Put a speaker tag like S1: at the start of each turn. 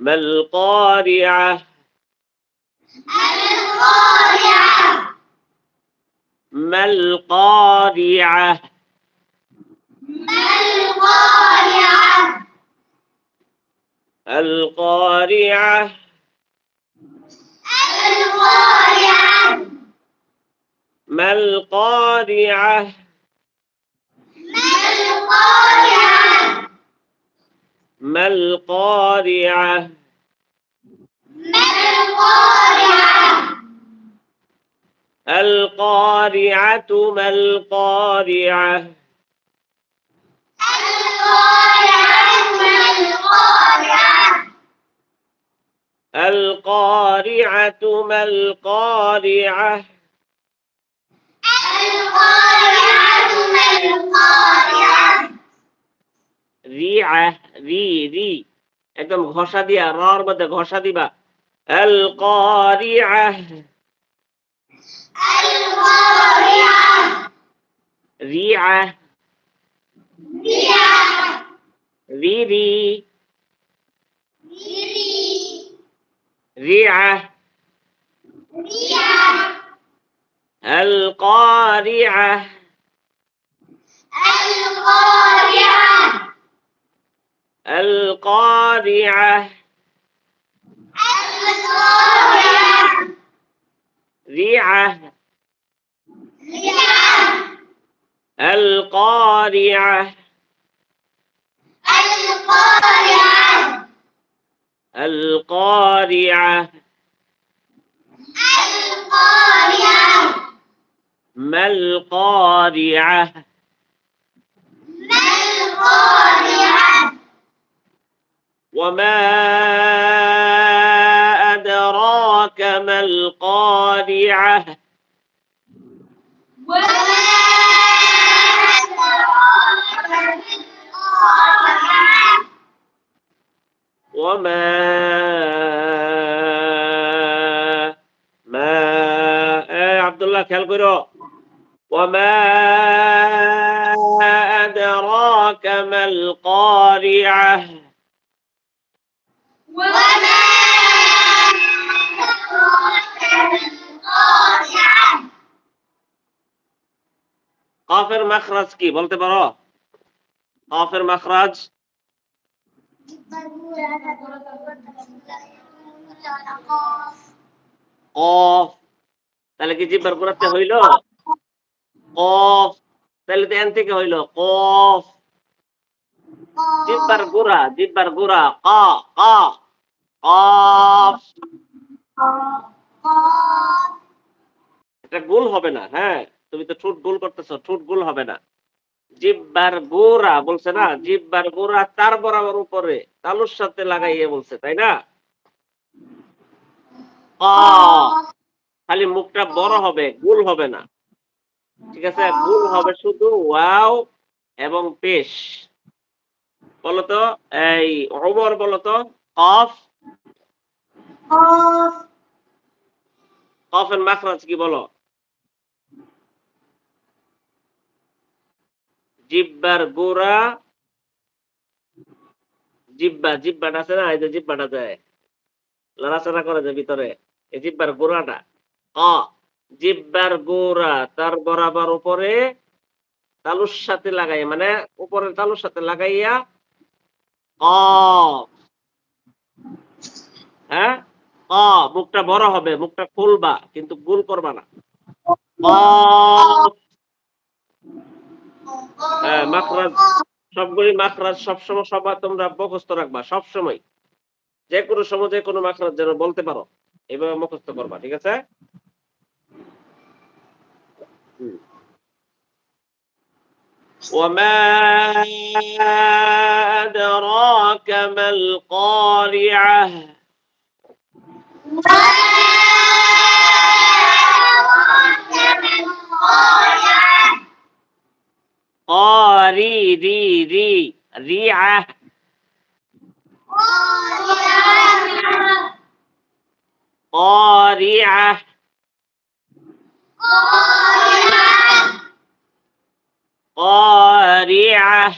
S1: ما القارعة ما القارعة القارعة ما القارعة ما القارعة القارعة ما القارعة القارعة ما القارعة রিআহ রি একদম ঘষা দিয়া রর মধ্যে ঘষা দিবা القارعة রিআহ রি রিআহ القارعة القارعة ريعة القارعة القارعة ما القارعة وما أدراك ما القارعة وما عبد الله খেয়াল করো وما أدراك ما القارعة قافের مخرج কি বলতে পারো قافের مخرج قاف তাহলে কি জিব্বার গোড়াতে হইল قاف তাহলে তো এন থেকে হইল قاف জিব্বার গোড়া কা কা قاف এটা গোল হবে না হ্যাঁ তুমি তো ঠোঁট গোল করতেছো ঠোঁট গোল হবে না জিব্বার গোড়া বলছে না জিব্বার গোড়া তার বরাবর উপরে তালুর সাথে লাগাইয়ে বলছে তাই না খালি মুখটা বড় হবে গোল হবে না ঠিক আছে গোল হবে শুধু ওয়াও এবং পেশ বলতো এই ওমর বলতো কফ কফের মাখরাজ কি বলো জিব্বার গোড়া জিব্বাটা আছে না এই যে জিব্বাটা যায় লড়াচড়া করে যে ভিতরে এই জিব্বার গোড়াটা জিব্বার গোড়া তার বরাবর উপরে তালুর সাথে লাগাই মানে উপরে তালুর সাথে লাগাইয়া হ্যাঁ মুখটা বড় হবে মুখটা খুলবা কিন্তু গোল করবা না মাখরাজ সবগুলি মাখরাজ সবসময় সবার তোমরা মুখস্থ রাখবা সবসময় যে কোনো সময় যে কোনো মাখরাজ যেন বলতে পারো এইভাবে মুখস্থ করবা ঠিক আছে وما أدراك ما القارعة ريعة قارعة قارعة